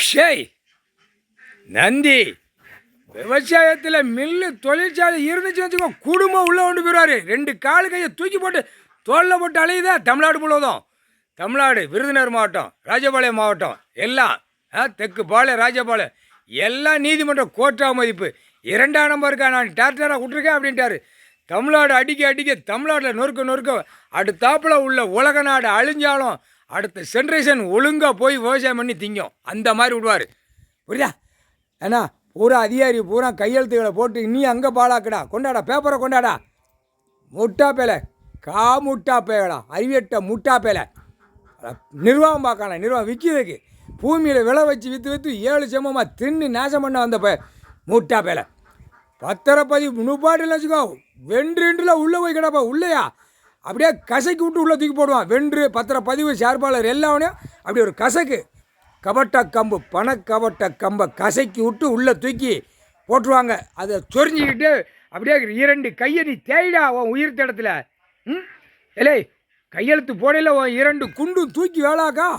ஷேய் நந்தி விவசாயத்தில் மில்லு தொழிற்சாலை இருந்துச்சு வச்சுக்கோ, குடும்பம் உள்ளே கொண்டு போயிடுவார். 2 காலு கையை தூக்கி போட்டு தோளில் போட்டு அலையுதா தமிழ்நாடு முழுவதும். தமிழ்நாடு விருதுநகர் மாவட்டம், ராஜபாளையம் மாவட்டம் எல்லாம், தெற்கு பாளையம், ராஜபாளையம் எல்லாம் நீதிமன்றம் கோர்ட்டா மதிப்பு 2ஆம் நம்பருக்கா நான் டிராக்டராக விட்ருக்கேன் அப்படின்ட்டாரு. தமிழ்நாடு அடிக்க தமிழ்நாட்டில் நொறுக்க அடுத்தாப்பில் உள்ள உலக நாடு அழிஞ்சாலும் அடுத்த ஜென்ரேஷன் ஒழுங்காக போய் விவசாயம் பண்ணி திங்கும். அந்த மாதிரி விடுவார். புரியுதா? ஏன்னா பூரா அதிகாரி பூரா கையெழுத்துக்களை போட்டு நீ அங்கே பாலாக்கடா, கொண்டாடா பேப்பரை கொண்டாடா. முட்டா பேலை, முட்டா பேலா, அறிவியட்ட முட்டா பேலை. நிர்வாகம் பார்க்கலாம், நிர்வாகம் விற்கிறதுக்கு பூமியில் விளை வச்சு விற்று 7 செம்மமாக தின்னு நாசம் பண்ண வந்த முட்டா பேலை. பத்திரப்பதிவு நுப்பாட்டில் வச்சுக்கோ, வென்றுல உள்ளே போய் கிடப்பா. உள்ளையா அப்படியே கசைக்கு விட்டு உள்ளே தூக்கி போடுவான். வென்று பத்திரப்பதிவு சார்பாளர் எல்லாவனையும் அப்படி ஒரு கசக்கு கபட்ட கம்பு பணக்கபட்ட கம்பை கசைக்கு விட்டு உள்ளே தூக்கி போட்டுருவாங்க. அதை சொரிஞ்சிக்கிட்டு அப்படியே 2 கையை நீ தேயிடா உன் உயிர் தடத்தில். இல்லை கையெழுத்து போடையில் உன் 2 குண்டு தூக்கி வேளாக்கா.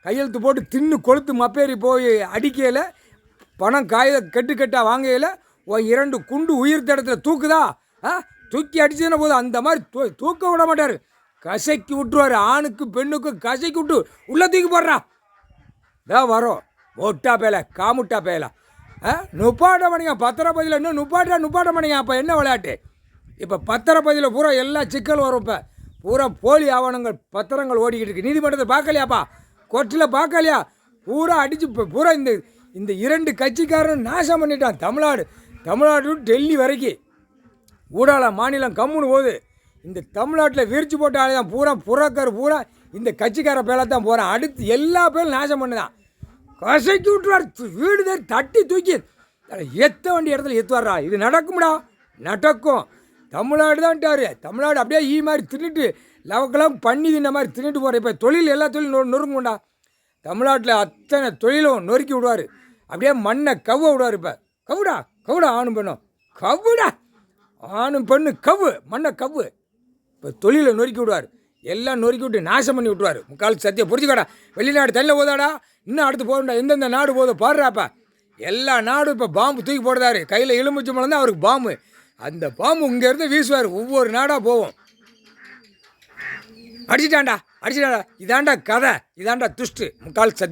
கையெழுத்து போட்டு தின்னு கொளுத்து மப்பேறி போய் அடிக்கையில் பணம் கெட்டாக வாங்கையில் உன் 2 குண்டு உயிர் தடத்தில் தூக்குதா. தூக்கி அடிச்சதுன்னா போதும். அந்த மாதிரி தூக்க விட மாட்டார், கசைக்கு விட்டுருவார். ஆணுக்கு பெண்ணுக்கு கசைக்கு விட்டு உள்ளே தூக்கி போடுறா. இதான் வரும் மொட்டா பேலை, காமுட்டா பேலை. நுப்பாட்ட மணிங்க பத்திரப்பதியில் இன்னும் நுப்பாட்ட மணிங்க. அப்போ என்ன விளையாட்டு? இப்போ பத்திரப்பதியில் பூரா எல்லா சிக்கல் வரும். இப்போ பூரா போலி ஆவணங்கள் பத்திரங்கள் ஓடிக்கிட்டு இருக்கு. நீதிமன்றத்தை பார்க்கலையாப்பா, கோர்ட்டில் பார்க்கலையா? பூரா அடித்து பூரா இந்த 2 கட்சிக்காரன் நாசம் பண்ணிட்டான். தமிழ்நாடு டெல்லி வரைக்கும் ஊடால மாநிலம் கம்முன்னு போகுது. இந்த தமிழ்நாட்டில் விரிச்சு போட்ட ஆளு தான் பூரா புறக்கார் பூரா இந்த கட்சிக்கார பேரை தான் போகிறான். அடுத்து எல்லா பேரும் நாசம் பண்ணுதான். கசைக்கு விட்டுருவார். வீடு தான் தட்டி தூக்கி எத்த வேண்டிய இடத்துல எத்துவாரா. இது நடக்கும்டா, நடக்கும். தமிழ்நாடு தான்ட்டார். தமிழ்நாடு அப்படியே மாதிரி தின்னுட்டு லவக்கெல்லாம் பண்ணி தின்ன மாதிரி தின்னுட்டு போகிற. இப்போ தொழில் எல்லா தொழிலும் நொறுங்குண்டா. தமிழ்நாட்டில் அத்தனை தொழிலும் நொறுக்கி விடுவார். அப்படியே மண்ணை கவ்வை விடுவார். இப்போ கவுடா ஆணும் பெண்ணும் கவுடா, ஆணும் பெண்ணு கவ்வு, மண்ணை கவ்வு. இப்போ தொழிலை நொறுக்கி விடுவார். எல்லாம் நொறுக்கி விட்டு நாசம் பண்ணி விட்டுருவார். முக்கால் சத்தியம் புரிஞ்சுக்கடா. வெளிநாடு தண்ணியில் போதாடா, இன்னும் அடுத்து போகண்டா. எந்தெந்த நாடு போதோ பாடுறாப்பா. எல்லா நாடும் இப்போ பாம்பு தூக்கி போடுறாரு. கையில் எலுமிச்சை மலம் தான் அவருக்கு பாம்பு. அந்த பாம்பு இங்கேருந்து வீசுவார். ஒவ்வொரு நாடாக போவோம். அடிச்சிட்டாண்டா. இதாண்டா கதை, இதாண்டா துஷ்டு. முக்கால் சத்தியம்.